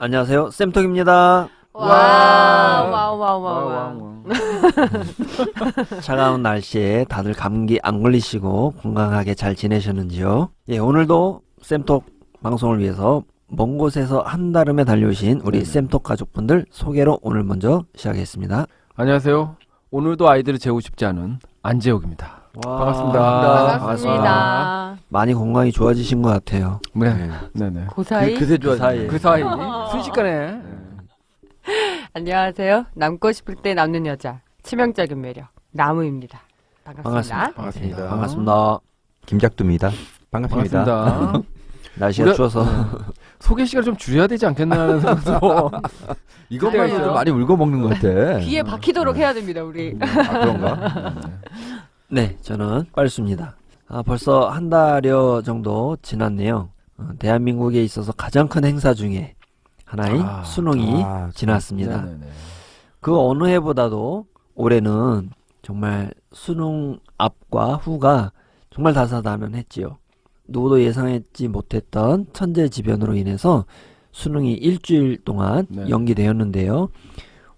안녕하세요. 쌤톡입니다. 와우. 차가운 날씨에 다들 감기 안 걸리시고 건강하게 잘 지내셨는지요? 예, 오늘도 쌤톡 방송을 위해서 먼 곳에서 한달음에 달려오신 우리 쌤톡 가족분들 소개로 오늘 먼저 시작하겠습니다. 안녕하세요. 오늘도 아이들을 재우고 싶지 않은 안재욱입니다. 반갑습니다. 반갑습니다. 많이 건강이 좋아지신 것 같아요. 네네. 고사이? 그새 좋아지네. 그 사이 순식간에. 안녕하세요. 남고 싶을 때 남는 여자. 치명적인 매력. 나무입니다. 반갑습니다. 반갑습니다. 반갑습니다. 김작두입니다. 반갑습니다. 반갑습니다. 날씨가 우리- 추워서 소개 시간을 좀 줄여야 되지 않겠나 하는 생각도. 이것만 아니에요. 해도 많이 울고 먹는 것 같아. 귀에 박히도록 해야 됩니다, 우리. 아, 그런가? 네, 저는 빨수입니다. 벌써 한 달여 정도 지났네요. 대한민국에 있어서 가장 큰 행사 중에 하나인 수능이 지났습니다. 네네네. 그 어느 해보다도 올해는 정말 수능 앞과 후가 정말 다사다난했지요. 누구도 예상했지 못했던 천재지변으로 인해서 수능이 일주일 동안 네. 연기되었는데요.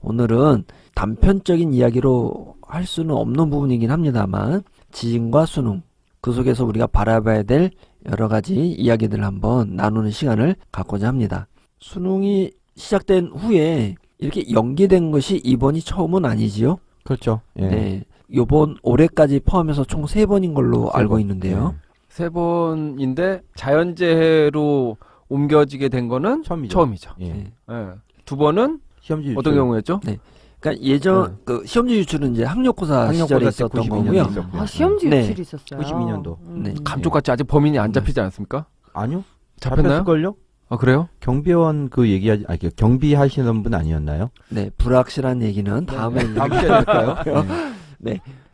오늘은 단편적인 이야기로 할 수는 없는 부분이긴 합니다만 지진과 수능, 그 속에서 우리가 바라봐야 될 여러 가지 이야기들을 한번 나누는 시간을 갖고자 합니다. 수능이 시작된 후에 이렇게 연기된 것이 이번이 처음은 아니지요? 그렇죠. 예. 네. 요번 올해까지 포함해서 총 3번인 걸로 알고 있는데요. 세 번인데 자연재해로 옮겨지게 된 거는 처음이죠. 예. 네. 예. 두 번은 시험지 어떤 유출. 경우였죠? 그러니까 예전 그 시험지 유출은 이제 학력고사 시절에 학력고사 때 있었던 92 거고요. 년도 있었고요. 아, 시험지 네. 유출이 있었어요. 92년도. 네. 감쪽같이 아직 범인이 안 잡히지 않았습니까? 아니요. 잡혔나요? 잡혔을걸요? 아 그래요? 경비원 그 얘기하지, 아니, 경비하시는 분 아니었나요? 네, 불확실한 얘기는 다음에 다음 시간에 할까요?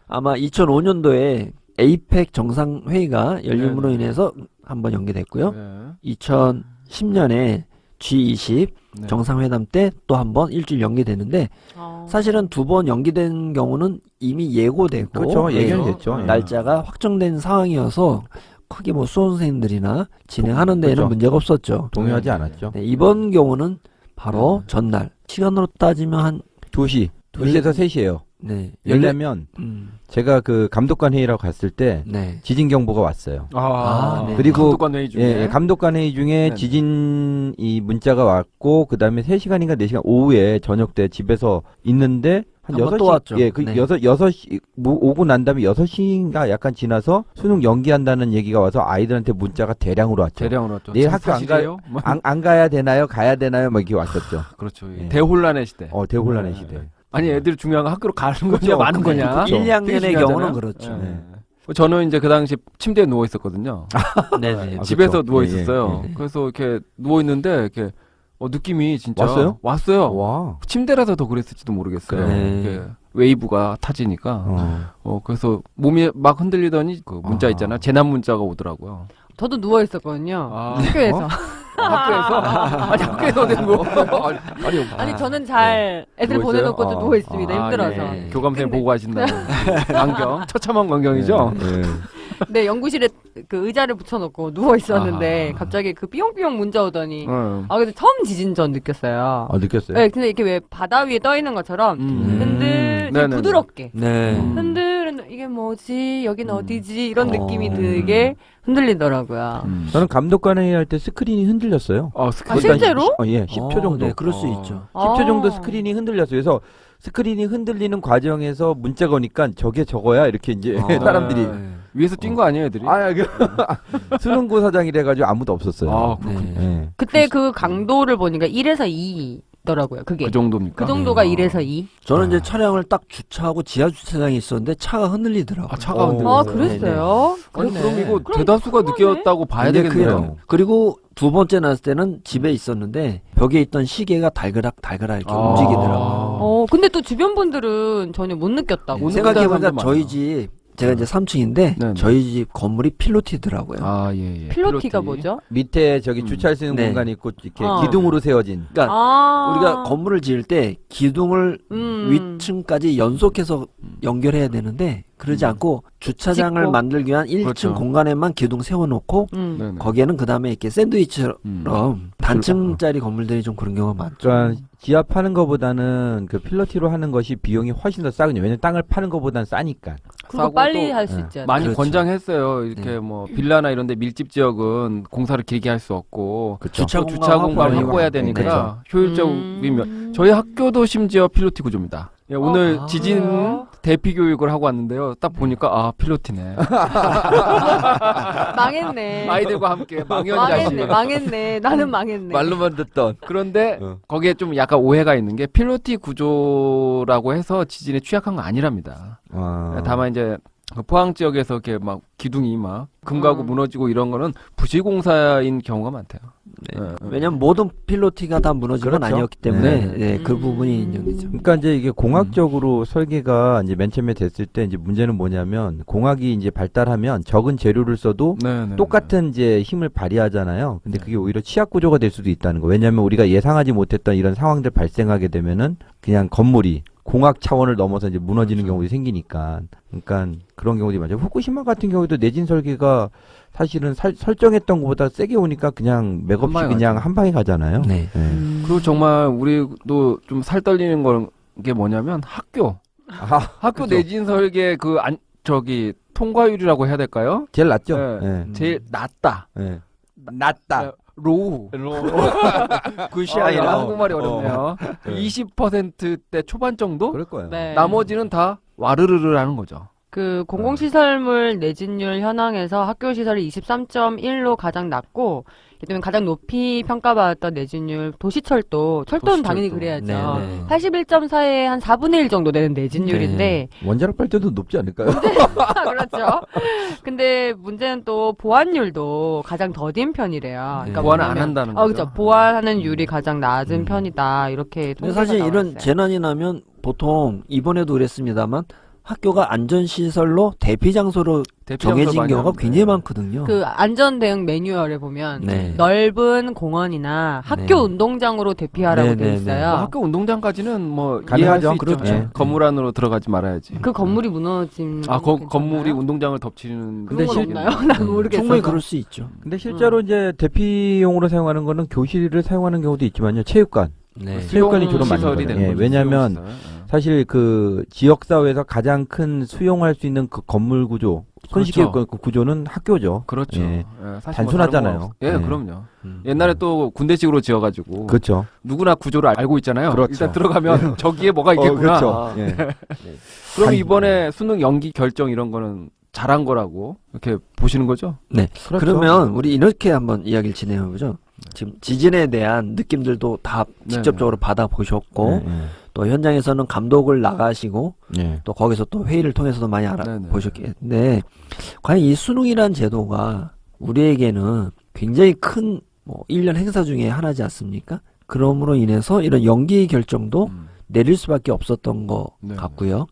아마 2005년도에 에이펙 정상회의가 열림으로 네, 네. 인해서 한번 연기됐고요. 네. 2010년에 G20 네. 정상회담 때 또 한번 일주일 연기되는데 사실은 2번 연기된 경우는 이미 예고되고 그렇죠. 예, 예견이 됐죠. 예. 날짜가 확정된 상황이어서 크게 뭐 수험생들이나 진행하는 데에는 그렇죠. 문제가 없었죠. 동의하지 네. 않았죠. 네, 이번 경우는 바로 전날 시간으로 따지면 한 2시. 2시에서 3시예요. 네, 왜냐면 제가 그 감독관 회의라고 갔을 때 네. 지진 경보가 왔어요. 네. 그리고 감독관 회의 중에 예, 감독관 회의 중에 네네. 지진 이 문자가 왔고 그다음에 3시간인가 4시간 오후에 저녁 때 집에서 있는데 한 한번 6시 또 왔죠. 예, 그 네. 6시 오고 난 다음에 6시인가 약간 지나서 수능 연기한다는 얘기가 와서 아이들한테 문자가 대량으로 왔죠. 대량으로 왔죠. 내일 참 학교 안 사실이에요? 뭐. 안 가야 되나요? 가야 되나요? 막 이렇게 왔었죠. 그렇죠. 예. 대혼란의 시대. 대혼란의 네. 시대. 아니 애들이 중요한 건 학교로 가는 거냐 그렇죠. 마는 거냐. 그렇죠. 1, 2학년의 되게 경우는 중요하잖아요. 그렇죠. 예. 저는 이제 그 당시 침대에 누워 있었거든요. 네네. 아, 집에서 그렇죠. 누워 예, 있었어요. 예, 예. 그래서 이렇게 누워 있는데 이렇게 느낌이 진짜 왔어요? 왔어요. 와. 침대라서 더 그랬을지도 모르겠어요. 그래. 이렇게 웨이브가 타지니까. 그래서 몸이 막 흔들리더니 그 문자 있잖아. 재난 문자가 오더라고요. 저도 누워 있었거든요. 아, 학교에서. 학교에서? 아니 학교에서 어디 뭐? 아니 저는 잘 애들 누워 있어요? 보내놓고 또 누워 있습니다. 아, 힘들어서. 예. 교감생 보고 가신다는 광경, 처참한 광경이죠. 네, 연구실에 그 의자를 붙여놓고 누워 있었는데 아. 갑자기 그 삐용삐용 문자 오더니 응. 근데 처음 지진 전 느꼈어요. 느꼈어요? 네, 근데 이렇게 왜 바다 위에 떠 있는 것처럼 흔들 좀 네네네. 부드럽게 네. 흔들 이게 뭐지 여기는 어디지 이런 어. 느낌이 들게 흔들리더라고요. 저는 감독관 회의 할 때 스크린이 흔들렸어요. 스크린. 실제로? 예, 10초 정도. 네, 그럴 수 있죠. 10초 정도 스크린이 흔들렸어요. 그래서 스크린이 흔들리는 과정에서 문자가 오니까 저게 저거야 이렇게 이제 사람들이 위에서 뛴 거 아니에요, 애들이? 수능고사장이래 가지고 아무도 없었어요. 아, 네. 예. 그때 그 강도를 보니까 1에서 2더라고요. 그게 그 정도입니까? 그 정도가 1에서 2. 저는 이제 차량을 딱 주차하고 지하 주차장에 있었는데 차가 흔들리더라고요. 차가 어. 흔들려. 아, 그랬어요? 아니, 그럼 이거 그럼 대다수가 느꼈다고 봐야 근데 되겠네요. 그리고 두 번째 났을 때는 집에 있었는데 벽에 있던 시계가 달그락 이렇게 움직이더라고요. 근데 또 주변 분들은 전혀 못 느꼈다고. 못 생각해보니까 사람도 저희 많아요. 집 제가 이제 3층인데 네네. 저희 집 건물이 필로티더라고요. 아, 예, 예. 필로티가 필로티. 뭐죠? 밑에 저기 주차할 수 있는 네. 공간이 있고 이렇게 어. 기둥으로 세워진. 그러니까 아. 우리가 건물을 지을 때 기둥을 2층까지 연속해서 연결해야 되는데 그러지 않고 주차장을 짓고. 만들기 위한 1층 그렇죠. 공간에만 기둥 세워놓고 네네. 거기에는 그 다음에 이렇게 샌드위치처럼 음. 단층짜리 건물들이 좀 그런 경우가 많죠. 그러니까 지하 파는 거보다는 그 필러티로 하는 것이 비용이 훨씬 더 싸거든요. 왜냐면 땅을 파는 거보다는 싸니까. 그리고 싸고 빨리 또 할 수 네. 있지 않아요? 많이 그렇죠. 권장했어요. 이렇게 네. 뭐 빌라나 이런데 밀집 지역은 공사를 길게 할 수 없고 그쵸. 주차 또 공간 주차 공간을 확보하려고 확보해야 하고. 되니까 효율적이면 저희 학교도 심지어 필로티 구조입니다. 예, 오늘 아. 지진 그래요? 대피 교육을 하고 왔는데요. 딱 보니까 아 필로티네. 망했네. 아이들과 함께 망연자실. 망했네. 나는 망했네. 말로만 듣던. 그런데 어. 거기에 좀 약간 오해가 있는 게 필로티 구조라고 해서 지진에 취약한 건 아니랍니다. 아. 다만 이제 그 포항 지역에서 이렇게 막 기둥이 막 금가고 무너지고 이런 거는 부실공사인 경우가 많대요. 네. 네. 왜냐면 모든 필로티가 다 무너진 건 그렇죠. 아니었기 때문에 네. 네, 그 부분이 인정되죠. 그러니까 이제 이게 공학적으로 설계가 이제 맨 처음에 됐을 때 이제 문제는 뭐냐면 공학이 이제 발달하면 적은 재료를 써도 네. 똑같은 이제 힘을 발휘하잖아요. 근데 네. 그게 오히려 취약 구조가 될 수도 있다는 거. 왜냐하면 우리가 예상하지 못했던 이런 상황들 발생하게 되면은 그냥 건물이 공학 차원을 넘어서 이제 무너지는 그렇죠. 경우도 생기니까. 그러니까 그런 경우들이 많죠. 후쿠시마 같은 경우도 내진 설계가 사실은 설정했던 것보다 세게 오니까 그냥 맥없이 한 방에 그냥 가죠. 한 방에 가잖아요. 네. 그리고 정말 우리도 좀 살 떨리는 게 뭐냐면 학교 그죠. 내진 설계 그 통과율이라고 해야 될까요? 제일 낫죠. 네. 예. 제일 낮다. 예. 낫다. 로우. 굿샷이라. 한국말이 어렵네요. 20%대 초반 정도? 그럴 거예요. 네. 나머지는 다 와르르르 하는 거죠. 그 공공시설물 내진율 현황에서 학교 시설이 23.1로 가장 낮고, 그다음에 가장 높이 평가받았던 내진율 도시철도, 철도는 당연히 도시철도. 그래야죠. 네, 네. 81.4에 한 4분의 1 정도 되는 내진율인데, 원자력 발전도 높지 않을까요? 그렇죠. 근데 문제는 또 보안율도 가장 더딘 편이래요. 네. 보완을 안 뭐냐면- 한다는 어, 거죠. 그렇죠. 보완하는 율이 가장 낮은 편이다. 이렇게 근데 통계가 사실 나와 이런 있어요. 재난이 나면 보통 이번에도 그랬습니다만 학교가 안전시설로 대피 장소로 정해진 경우가 굉장히 많거든요. 그 안전 대응 매뉴얼에 보면 네. 넓은 공원이나 학교 네. 운동장으로 대피하라고 네, 돼 네, 있어요. 학교 운동장까지는 뭐 가능하죠. 이해할 수 있죠. 그렇죠. 예. 건물 안으로 들어가지 말아야지. 그 건물이 무너진 건물이 운동장을 덮치는 그런 건 근데 없나요? 난 모르겠어요. 충분히 그럴 수 있죠. 근데 실제로 이제 대피용으로 사용하는 거는 교실을 사용하는 경우도 있지만요. 체육관. 네. 체육관이 주로 많이 시설이 거든요. 되는 예, 거죠. 왜냐하면 수용 시설. 사실 그 지역 사회에서 가장 큰 수용할 수 있는 그 건물 구조, 손쉽게 그렇죠. 그 구조는 학교죠. 그렇죠. 예. 예, 사실 단순하잖아요. 뭐 다른 거 없- 예, 예. 그럼요. 음. 옛날에 또 군대식으로 지어가지고 그렇죠. 누구나 구조를 알고 있잖아요. 그렇죠. 일단 들어가면 저기에 뭐가 있겠구나. 그렇죠. 예. 그럼 단- 이번에 수능 연기 결정 이런 거는 잘한 거라고 이렇게 보시는 거죠? 그렇죠. 그러면 우리 이렇게 한번 이야기를 진행해 보죠. 지금 지진에 대한 느낌들도 다 직접적으로 받아보셨고 예, 또 현장에서는 감독을 나가시고 예. 또 거기서 또 회의를 통해서도 많이 네네. 알아보셨겠는데 과연 이 수능이란 제도가 우리에게는 굉장히 큰 뭐 1년 행사 중에 하나지 않습니까? 그럼으로 인해서 이런 연기 결정도 내릴 수밖에 없었던 것 네. 같고요.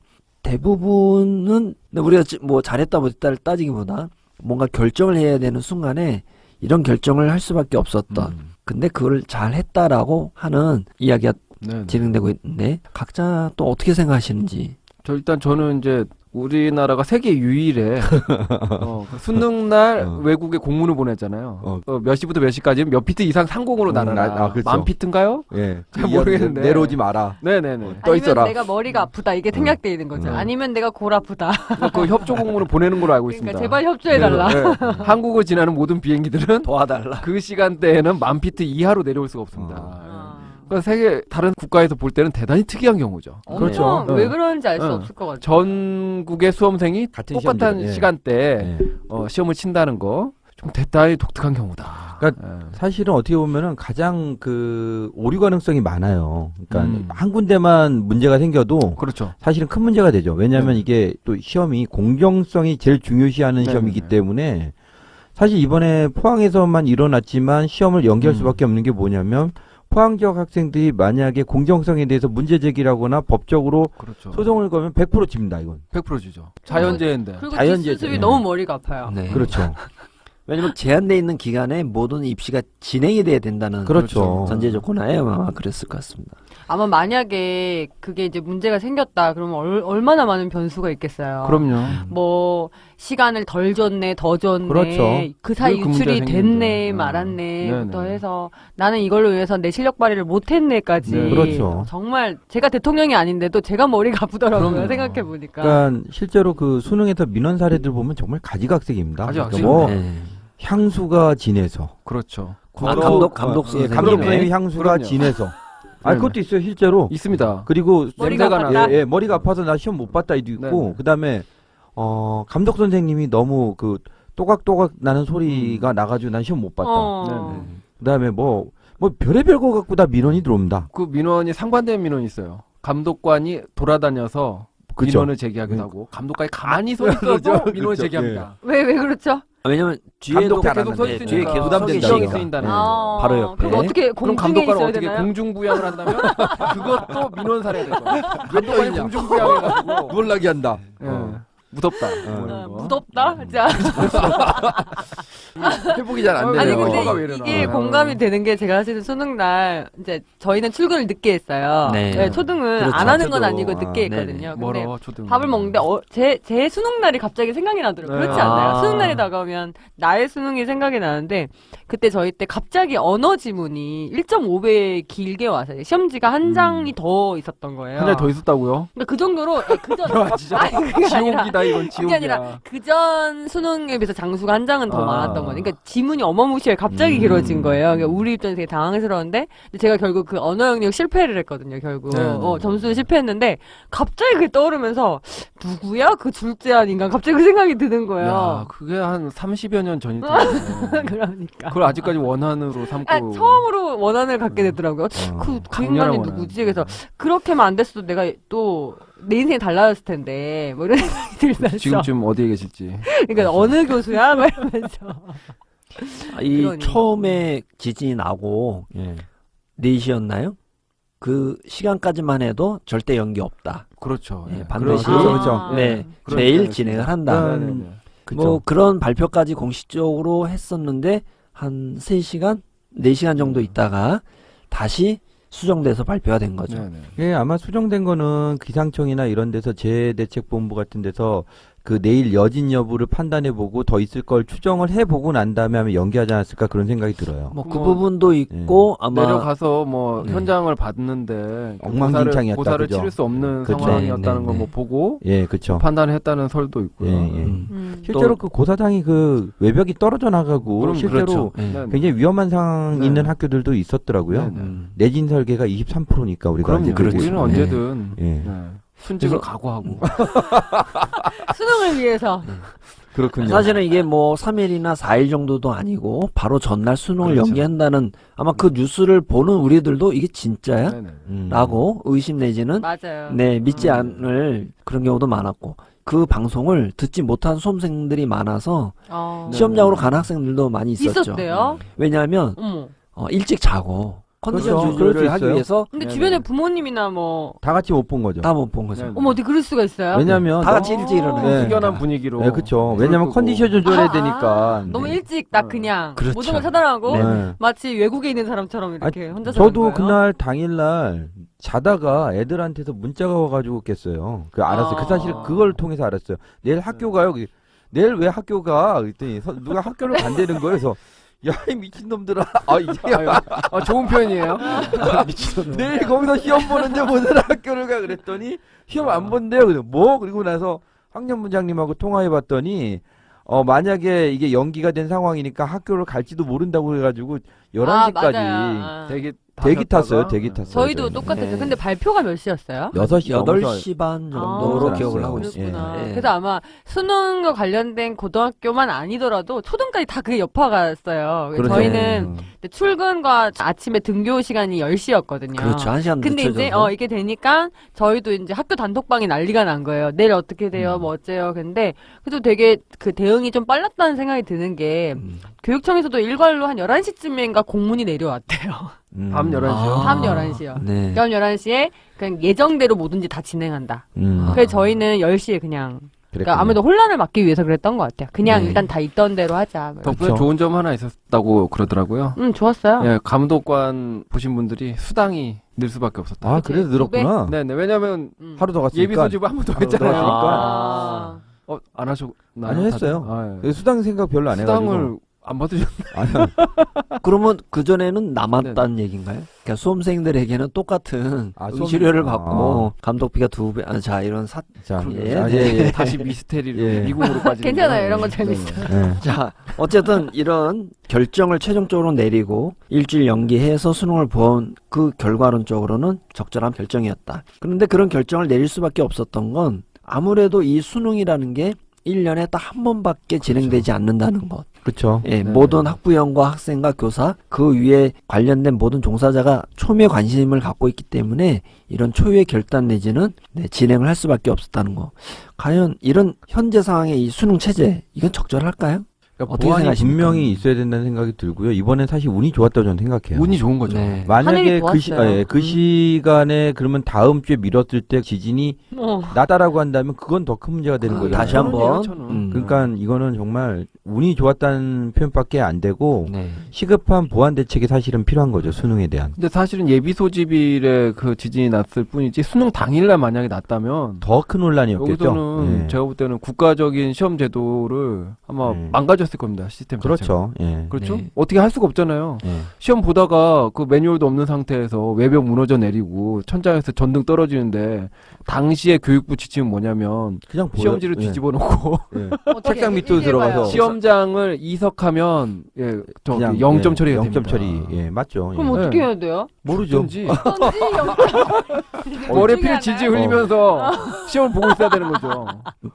대부분은 우리가 뭐 잘했다 못했다를 따지기보다 뭔가 결정을 해야 되는 순간에 이런 결정을 할 수밖에 없었던 근데 그걸 잘했다라고 하는 이야기가 네. 진행되고 있는데 각자 또 어떻게 생각하시는지 일단 저는 이제 우리나라가 세계 유일의 그 수능날 외국에 공문을 보냈잖아요. 몇 시부터 몇 시까지 몇 피트 이상 상공으로 날아라. 그렇죠. 만 피트인가요? 예. 잘 모르겠는데. 내려오지 마라. 네네네. 떠 아니면 있어라. 내가 머리가 아프다 이게 생략돼 있는 거죠. 아니면 내가 골 아프다. 그 협조 공문을 보내는 걸로 알고 있습니다. 그러니까 제발 협조해달라. 네. 한국을 지나는 모든 비행기들은 도와달라. 그 시간대에는 만 피트 이하로 내려올 수가 없습니다. 그러니까 세계 다른 국가에서 볼 때는 대단히 특이한 경우죠. 그렇죠. 엄청 왜 그런지 알 수 네. 없을 것 같아요. 전국의 수험생이 같은 똑같은 시험대로, 예. 시간대에 예. 시험을 친다는 거 좀 대단히 독특한 경우다. 그러니까 예. 사실은 어떻게 보면은 가장 그 오류 가능성이 많아요. 그러니까 음. 한 군데만 문제가 생겨도 그렇죠. 사실은 큰 문제가 되죠. 왜냐하면 네. 이게 또 시험이 공정성이 제일 중요시하는 네, 시험이기 네. 때문에 사실 이번에 포항에서만 일어났지만 시험을 연기할 수밖에 없는 게 뭐냐면 포항 지역 학생들이 만약에 공정성에 대해서 문제 제기라거나 법적으로 그렇죠. 소송을 걸면 100% 집니다. 이건. 100% 주죠. 자연재해인데. 그리고 자연재해 뒷수습이 때문에. 너무 머리가 아파요. 네. 그렇죠. 왜냐면 제한돼 있는 기간에 모든 입시가 진행이 돼야 된다는 그렇죠. 전제 조건하에 아마 그랬을 것 같습니다. 아마 만약에 그게 이제 문제가 생겼다 그러면 얼마나 많은 변수가 있겠어요. 그럼요. 뭐 시간을 덜 줬네, 더 줬네, 그렇죠. 그 사이 그 문제가 유출이 생기는데. 됐네, 말았네부터 네네. 해서 나는 이걸로 위해서 내 실력 발휘를 못했네까지. 네. 그렇죠. 정말 제가 대통령이 아닌데도 제가 머리가 아프더라고요. 그럼요. 생각해 보니까. 그러니까 실제로 그 수능에서 민원 사례들 보면 정말 가지각색입니다. 가지각색. 그러니까 뭐 네. 향수가 진해서 그렇죠. 감독 예, 선생님. 감독 선생님이 향수가 그럼요. 진해서. 아, 네네. 그것도 있어요, 실제로. 있습니다. 그리고 머리가 냄새가 아팠다? 예, 머리가 아파서 나 시험 못 봤다 이도 있고, 네네. 그다음에 감독 선생님이 너무 그 또각또각 나는 소리가 나가지고 난 시험 못 봤다. 네네. 그다음에 뭐 별의별 거 갖고 다 민원이 들어옵니다. 그 민원이 상반된 민원이 있어요. 감독관이 돌아다녀서 그쵸. 민원을 제기하기도 하고 감독관이 가만히 서 있어도 그렇죠. 민원을 그렇죠. 제기합니다. 왜 그렇죠? 왜냐면 뒤에도 감독 잘 계속 서 네, 있으니까 뒤에 계속 부담된다니까. 신경이 쓰인다니까. 쓰인다는 네. 거죠. 바로 옆에. 그럼 어떻게 그럼 공중에 감독관은 있어야 어떻게 되나요? 공중부양을 한다면 그것도 민원 사례가 될 거예요. 감독관이 공중부양해가지고 놀라게 한다. 예. 무섭다. 뭐 이런 아, 거. 무덥다. 자. 회복이 잘 안 아니, 아니 되네요. 근데 화가 왜 이러나. 이게 공감이 되는 게 제가 사실은 수능 날 이제 저희는 출근을 늦게 했어요. 네. 네, 초등은 그렇죠. 안 하는 건 저도. 아니고 늦게 아, 했거든요. 근데 멀어 초등. 밥을 먹는데 제 수능 날이 갑자기 생각이 나더라고요. 네. 그렇지 않나요? 아. 수능 날이 다가오면 나의 수능이 생각이 나는데 그때 저희 때 갑자기 언어 지문이 1.5배 길게 와서 시험지가 한 장이 더 있었던 거예요. 한 달 더 있었다고요? 그러니까 그 정도로 그전 야, 진짜 아니 그게 아니라 지옥이다 이건 그게 지옥이야. 아니라 그전 수능에 비해서 장수가 한 장은 더 아. 많았던 거예요. 그러니까 지문이 어마무시하게 갑자기 길어진 거예요. 그러니까 우리 입장에서 되게 당황스러운데 근데 제가 결국 그 언어 영역 실패를 했거든요. 결국 네. 점수 실패했는데 갑자기 그게 떠오르면서 누구야 그 줄제한 인간 갑자기 그 생각이 드는 야, 거예요. 그게 한 30여 년 전이다. 그러니까. 그걸 아직까지 원한으로 삼고. 아, 처음으로 원한을 갖게 되더라고요. 그 강렬한 인간이 원한. 누구지? 그래서 그렇게 하면 안 됐어도 내가 또 내 인생이 달라졌을 텐데 뭐 이런 생각이 들면서 지금쯤 어디에 계실지. 그러니까 어느 교수야? 막 이러면서 이 그러니. 처음에 지진이 나고 예. 4시였나요? 그 시간까지만 해도 절대 연기 없다. 그렇죠. 예, 예. 반드시 그렇죠, 그렇죠. 네, 그런 매일 입장이었습니다. 진행을 한다. 네, 네, 네. 그쵸. 뭐 그런 발표까지 공식적으로 했었는데 한 3시간, 4시간 정도 있다가 다시 수정돼서 발표가 된 거죠. 네, 네. 예, 아마 수정된 거는 기상청이나 이런 데서 재대책본부 같은 데서 그 내일 여진 여부를 판단해보고 더 있을 걸 추정을 해보고 난 다음에 하면 연기하지 않았을까 그런 생각이 들어요. 뭐 그 뭐, 부분도 있고 아마 내려가서 뭐 네. 현장을 봤는데 엉망진창이었다, 고사를 그죠? 치를 수 없는 그쵸. 상황이었다는 네, 걸 네, 뭐 네. 보고 예, 그렇죠. 판단을 했다는 설도 있고요. 예, 예. 실제로 그 고사장이 그 외벽이 떨어져 나가고 그럼 실제로 그렇죠. 네. 네, 네. 굉장히 위험한 상황 네. 있는 학교들도 있었더라고요. 네, 네. 내진 설계가 23%니까 우리가 그럼 이제 그렇죠. 우리는 네. 언제든 예. 네. 순직을 그래서- 각오하고 수능을 위해서 그렇군요. 사실은 이게 뭐 3일이나 4일 정도도 아니고 바로 전날 수능을 그렇죠. 연기한다는 아마 그 뉴스를 보는 우리들도 이게 진짜야? 네, 네. 라고 의심 내지는 맞아요. 네, 믿지 음. 않을 그런 경우도 많았고 그 방송을 듣지 못한 수험생들이 많아서 어. 네. 시험장으로 간 학생들도 많이 있었죠. 있었대요. 왜냐하면 어머. 일찍 자고 컨디션 그렇죠. 그럴 수 조절을 하기 있어요. 위해서 근데 네네. 주변에 부모님이나 뭐 다 같이 못 본 거죠. 다 못 본 거죠. 네. 어머 어디 그럴 수가 있어요? 왜냐면 다 같이 일찍 일어나요. 네. 숙연한 분위기로 네, 그렇죠. 불을 왜냐면 끄고. 컨디션 조절해야 아, 되니까. 너무 네. 일찍 나 그냥 그렇죠. 모든 걸 차단하고 네. 마치 외국에 있는 사람처럼 이렇게 혼자서 저도 하는 거예요? 그날 당일날 자다가 애들한테서 문자가 와가지고 깼어요. 그 알았어요. 그 사실 그걸 통해서 알았어요. 내일 학교 가요. 내일 왜 학교 가? 그랬더니 누가 학교를 간다는 거예요. 그래서 야, 이 미친놈들아. 이게 아유, 좋은 표현이에요. 내일 거기서 시험 보는데 무슨 학교를 가? 그랬더니 시험 안 본대요. 그래서 뭐? 그리고 나서 학년부장님하고 통화해봤더니 만약에 이게 연기가 된 상황이니까 학교를 갈지도 모른다고 해가지고 11시까지 맞아요. 대기 탔어요. 대기 탔어요. 저희도 저희는. 똑같았어요. 네. 근데 발표가 몇 시였어요? 6시 8시 반 정도로 아, 기억을 하고 그랬어요. 있습니다. 그렇구나. 예. 그래서 아마 수능과 관련된 고등학교만 아니더라도 초등까지 다 그게 여파갔어요. 그렇죠. 저희는 출근과 아침에 등교 시간이 10시였거든요. 그렇죠. 1시간 근데 이제 늦춰져서. 이게 되니까 저희도 이제 학교 단톡방이 난리가 난 거예요. 내일 어떻게 돼요? 음. 뭐 어째요? 근데 그래도 되게 그 대응이 좀 빨랐다는 생각이 드는 게 교육청에서도 일괄로 한 11시쯤인가 공문이 내려왔대요. 밤 11시요? 밤 11시요. 네. 밤 11시에 그냥 예정대로 뭐든지 다 진행한다. 아. 그래서 저희는 10시에 그냥 그러니까 아무래도 혼란을 막기 위해서 그랬던 것 같아요. 그냥 네. 일단 다 있던 대로 하자. 뭐. 덕분에 그렇죠. 좋은 점 하나 있었다고 그러더라고요. 좋았어요. 예, 감독관 보신 분들이 수당이 늘 수밖에 없었다. 아, 그래서 늘었구나. 네네. 왜냐면 하루 더 갔으니까. 예비 소집을 한 번 더 하루 더 했잖아요. 아. 안 하셨나요? 아니, 했어요. 다들? 아, 예. 수당 생각 별로 안 해가지고. 수당을 안 받으셨. 아니, 그러면 그전에는 남았다는 얘기인가요? 그러니까 수험생들에게는 똑같은 응시료를 받고 감독비가 2배, 자, 이런 사, 자, 예. 다시 미스테리로 예. 미궁으로 빠지는. 괜찮아요. 거예요. 이런 거 재밌어요. 예. 자, 어쨌든 이런 결정을 최종적으로 내리고 일주일 연기해서 수능을 본 그 결과론적으로는 적절한 결정이었다. 그런데 그런 결정을 내릴 수밖에 없었던 건 아무래도 이 수능이라는 게 1년에 딱 한 번밖에 진행되지 않는다는 것. 그렇죠. 예, 네. 모든 학부형과 학생과 교사 그 위에 관련된 모든 종사자가 초미의 관심을 갖고 있기 때문에 이런 초유의 결단 내지는 진행을 할 수밖에 없었다는 거. 과연 이런 현재 상황의 이 수능 체제 이건 적절할까요? 그러니까 어떻게 보완이 생각하십니까? 분명히 있어야 된다는 생각이 들고요. 이번엔 사실 운이 좋았다고 저는 생각해요. 운이 좋은 거죠. 네. 만약에 하늘이 그 좋았어요. 시간에 그러면 다음 주에 미뤘을 때 지진이 나다라고 한다면 그건 더 큰 문제가 되는 거예요. 다시 그런 한번. 얘기죠, 그러니까 이거는 정말 운이 좋았다는 표현밖에 안 되고 네. 시급한 보완 대책이 사실은 필요한 거죠. 수능에 대한. 근데 사실은 예비 소집일에 그 지진이 났을 뿐이지 수능 당일날 만약에 났다면 더 큰 혼란이었겠죠. 여기서는 예. 제가 볼 때는 국가적인 시험 제도를 아마 네. 망가졌을 겁니다. 시스템 자체가. 그렇죠. 예. 그렇죠? 네. 어떻게 할 수가 없잖아요. 예. 시험 보다가 그 매뉴얼도 없는 상태에서 외벽 무너져 내리고 천장에서 전등 떨어지는데 당시에 교육부 지침은 뭐냐면 그냥 보여. 시험지를 예. 뒤집어 놓고 예. 책상 밑으로 들어가서 시험장을 이석하면 예, 저 그냥 0점 처리가 0점 됩니다. 처리. 예, 맞죠. 그럼 예. 어떻게 네. 해야 돼요? 모르죠. 어쩐지 어떤지 머리에 중에 피를 질질 하나요? 흘리면서 시험을 보고 있어야 되는 거죠.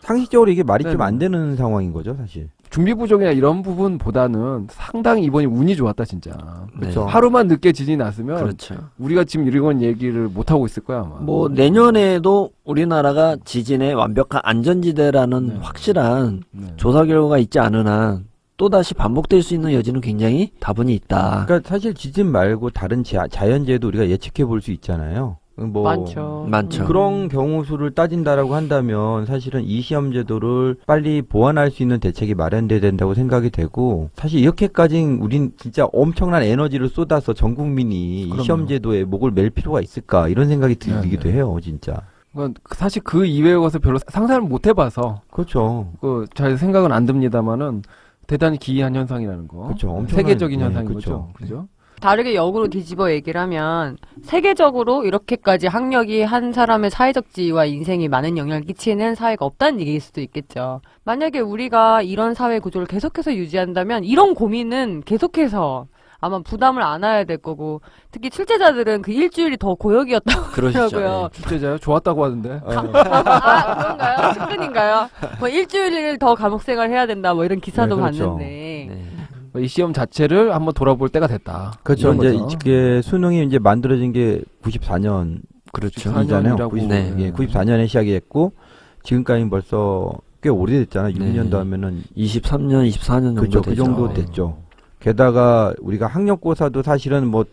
상식적으로 이게 말이 네네. 좀 안 되는 상황인 거죠, 사실. 준비 부족이나 이런 부분보다는 상당히 이번이 운이 좋았다 진짜. 그렇죠. 하루만 늦게 지진이 났으면 그렇죠. 우리가 지금 이런 얘기를 못 하고 있을 거야 아마. 뭐 내년에도 우리나라가 지진의 완벽한 안전지대라는 네. 확실한 네. 조사 결과가 있지 않은 한 또다시 반복될 수 있는 여지는 굉장히 다분히 있다. 그러니까 사실 지진 말고 다른 자연재해도 우리가 예측해 볼 수 있잖아요. 뭐 많죠. 많죠. 그런 경우 수를 따진다라고 한다면 사실은 이 시험 제도를 빨리 보완할 수 있는 대책이 마련돼야 된다고 생각이 되고 사실 이렇게까지 우린 진짜 엄청난 에너지를 쏟아서 전 국민이 이 그럼요. 시험 제도에 목을 맬 필요가 있을까 이런 생각이 네, 들기도 네. 해요, 진짜. 그러니까 사실 그 이외의 것을 별로 상상을 못 해봐서 그렇죠. 그 잘 생각은 안 듭니다만은 대단히 기이한 현상이라는 거. 그렇죠. 엄청난- 세계적인 네, 현상인 그렇죠. 거죠. 그죠? 다르게 역으로 뒤집어 얘기를 하면 세계적으로 이렇게까지 학력이 한 사람의 사회적 지위와 인생에 많은 영향을 끼치는 사회가 없다는 얘기일 수도 있겠죠. 만약에 우리가 이런 사회 구조를 계속해서 유지한다면 이런 고민은 계속해서 아마 부담을 안아야 될 거고 특히 출제자들은 그 일주일이 더 고역이었다고 그러시죠. 하더라고요. 출제자요? 좋았다고 하던데. 아, 그런가요? 측근인가요? 뭐 일주일을 더 감옥 생활 해야 된다 뭐 이런 기사도 네, 그렇죠. 봤는데 네. 이 시험 자체를 한번 돌아볼 때가 됐다. 그렇죠. 이런 이제 거죠. 이게 수능이 이제 만들어진 게 94년 그렇죠. 94년 이라고. 네. 예, 94년에 시작했고 지금까지 벌써 꽤 오래됐잖아요. 네. 6년도 하면은 23년, 24년 정도 그죠. 되죠. 그 정도 됐죠. 게다가 우리가 학력고사도 사실은 뭐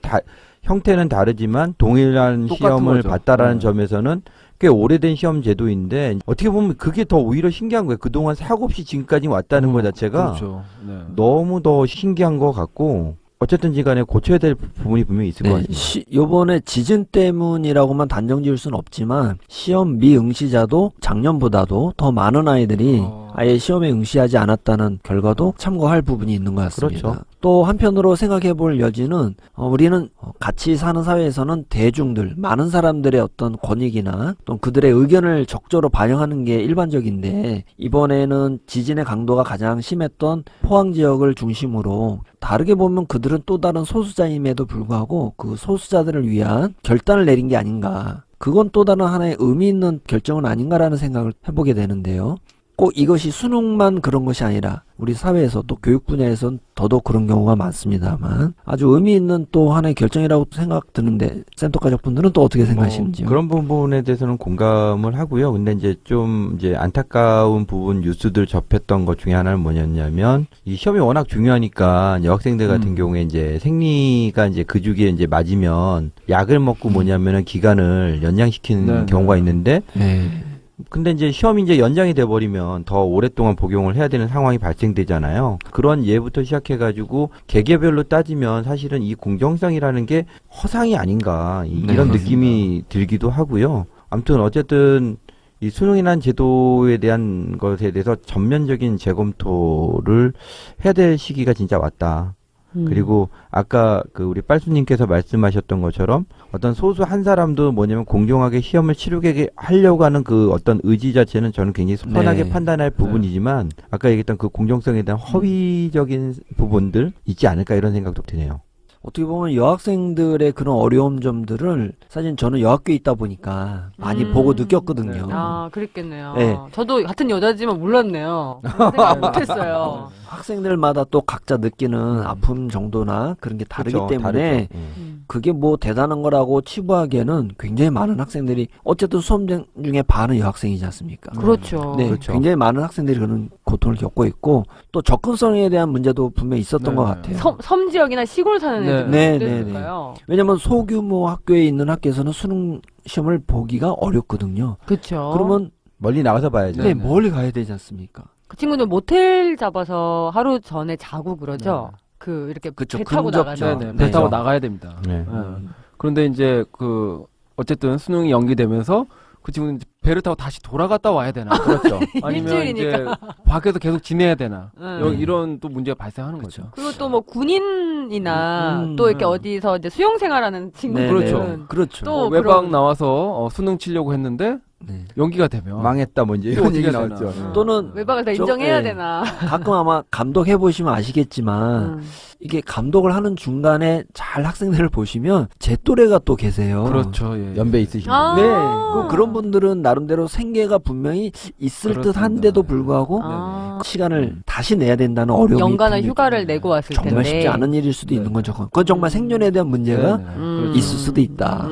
형태는 다르지만 동일한 똑같은 시험을 거죠. 봤다라는 네. 점에서는 꽤 오래된 시험 제도인데 어떻게 보면 그게 더 오히려 신기한 거예요. 그동안 사고 없이 지금까지 왔다는 것 자체가 그렇죠. 네. 너무 더 신기한 것 같고 어쨌든지 간에 고쳐야 될 부분이 분명히 있을 것 네, 같습니다. 요번에 지진 때문이라고만 단정 지을 수는 없지만 시험 미응시자도 작년보다도 더 많은 아이들이 아예 시험에 응시하지 않았다는 결과도 참고할 부분이 있는 것 같습니다. 그렇죠. 또 한편으로 생각해 볼 여지는 우리는 같이 사는 사회에서는 대중들, 많은 사람들의 어떤 권익이나 또 그들의 의견을 적절히 반영하는 게 일반적인데 이번에는 지진의 강도가 가장 심했던 포항 지역을 중심으로 다르게 보면 그들은 또 다른 소수자임에도 불구하고 그 소수자들을 위한 결단을 내린 게 아닌가. 그건 또 다른 하나의 의미 있는 결정은 아닌가라는 생각을 해보게 되는데요. 꼭 이것이 수능만 그런 것이 아니라 우리 사회에서 또 교육 분야에선 더더욱 그런 경우가 많습니다만 아주 의미 있는 또 하나의 결정이라고 생각 드는데 센터 가족분들은 또 어떻게 생각하시는지요? 그런 부분에 대해서는 공감을 하고요. 근데 이제 좀 이제 안타까운 부분 뉴스들 접했던 것 중에 하나는 뭐였냐면 이 시험이 워낙 중요하니까 여학생들 같은 경우에 이제 생리가 이제 그 주기에 이제 맞으면 약을 먹고 뭐냐면은 기간을 연장시키는 네, 경우가 네. 있는데 네. 근데 이제 시험이 이제 연장이 돼버리면 더 오랫동안 복용을 해야 되는 상황이 발생되잖아요. 그런 예부터 시작해가지고 개개별로 따지면 사실은 이 공정성이라는 게 허상이 아닌가 네, 이런 그렇습니다. 느낌이 들기도 하고요. 아무튼 어쨌든 이 수능이라는 제도에 대한 것에 대해서 전면적인 재검토를 해야 될 시기가 진짜 왔다. 그리고 아까 그 우리 빨수님께서 말씀하셨던 것처럼 어떤 소수 한 사람도 뭐냐면 공정하게 시험을 치르게 하려고 하는 그 어떤 의지 자체는 저는 굉장히 선하게 네. 판단할 부분이지만 아까 얘기했던 그 공정성에 대한 허위적인 부분들 있지 않을까 이런 생각도 드네요. 어떻게 보면 여학생들의 그런 어려운 점들을 사실 저는 여학교에 있다 보니까 많이 보고 느꼈거든요. 아, 그랬겠네요. 네. 저도 같은 여자지만 몰랐네요. 생각 못했어요. 학생들마다 또 각자 느끼는 아픔 정도나 그런 게 다르기 그쵸, 때문에 다르죠. 그게 뭐 대단한 거라고 치부하기에는 굉장히 많은 학생들이 어쨌든 수험 중에 반은 여학생이지 않습니까? 그렇죠. 네, 그렇죠. 굉장히 많은 학생들이 그런 고통을 겪고 있고 또 접근성에 대한 문제도 분명히 있었던 네. 것 같아요. 섬 지역이나 시골 사는 네. 애들은 네, 어땠을까요? 왜냐면 소규모 학교에 있는 학교에서는 수능 시험을 보기가 어렵거든요. 그렇죠. 그러면 멀리 나가서 봐야죠. 네, 멀리 가야 되지 않습니까? 그 친구는 모텔 잡아서 하루 전에 자고 그러죠. 그 이렇게 그쵸, 배 타고 근접죠. 나가죠. 네네. 네. 배 타고 나가야 됩니다. 네. 그런데 이제 그 어쨌든 수능이 연기되면서 그 친구는 이제 배를 타고 다시 돌아갔다 와야 되나? 그렇죠. 아니면 이제 일주일이니까. 밖에서 계속 지내야 되나? 네. 이런 또 문제가 발생하는 그렇죠. 거죠. 그리고 또 뭐 군인이나 음, 또 이렇게 어디서 이제 수용 생활하는 친구들은 그렇죠. 그렇죠. 또 외박 그런- 나와서 수능 치려고 했는데 네. 연기가 되면 망했다 뭐 이제 또 이런 어떻게 얘기 되나. 나왔죠. 네. 또는 외박을 다 저- 인정해야 예. 되나. 가끔 아마 감독해 보시면 아시겠지만 음. 이게 감독을 하는 중간에 잘 학생들을 보시면 제 또래가 또 계세요. 그렇죠. 예. 연배 있으신 아. 분. 네, 그런 분들은 나름대로 생계가 분명히 있을 그렇습니다. 듯한데도 불구하고 아. 시간을 다시 내야 된다는 어려움이 연간의 분명히 휴가를 내고 왔을 텐데. 정말 쉽지 않은 일일 수도 있는 거죠. 그건 정말 생존에 대한 문제가 네네. 음. 있을 수도 있다.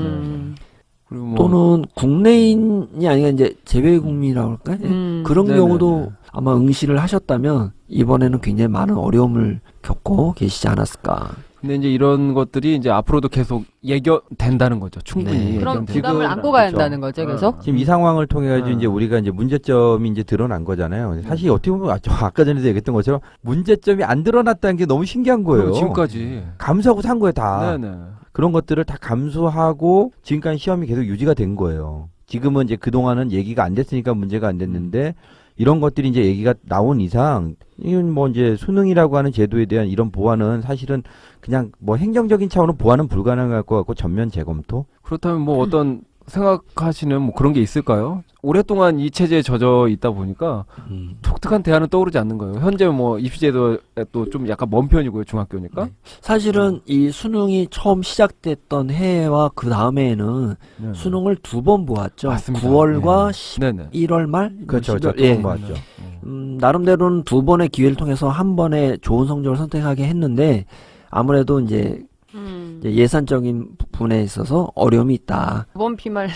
그리고 뭐 또는 국내인이 아니라 이제 재외국민이라고 할까요? 그런 네네네. 경우도 아마 응시를 하셨다면 이번에는 굉장히 많은 어려움을 겪고 계시지 않았을까. 근데 이제 이런 것들이 이제 앞으로도 계속 예견된다는 거죠. 충분히. 네. 그럼 예견된다. 부담을 안고 가야 한다는 거죠, 계속? 지금 이 상황을 통해 가지고 네. 이제 우리가 이제 문제점이 이제 드러난 거잖아요. 사실 어떻게 보면 아까 전에도 얘기했던 것처럼 문제점이 안 드러났다는 게 너무 신기한 거예요. 그럼 지금까지. 감수하고 산 거예요, 다. 네네. 그런 것들을 다 감수하고 지금까지 시험이 계속 유지가 된 거예요. 지금은 이제 그동안은 얘기가 안 됐으니까 문제가 안 됐는데 이런 것들이 이제 얘기가 나온 이상 이건 뭐 이제 수능이라고 하는 제도에 대한 이런 보완은 사실은 그냥 뭐 행정적인 차원으로 보완은 불가능할 것 같고 전면 재검토? 그렇다면 뭐 어떤 생각하시는 뭐 그런 게 있을까요? 오랫동안 이 체제에 젖어 있다 보니까 독특한 대안은 떠오르지 않는 거예요. 현재 뭐 입시제도에 또 좀 약간 먼 편이고요, 중학교니까. 네. 사실은 이 수능이 처음 시작됐던 해와 그 다음해에는 네네. 수능을 두 번 보았죠. 맞습니다. 9월과 네네. 11월 말? 그렇죠, 그렇죠. 12월, 예. 두번 봤죠. 나름대로는 두 번의 기회를 통해서 한 번에 좋은 성적을 선택하게 했는데 아무래도 이제 예산적인 부분에 있어서 어려움이 있다. 두번 피말.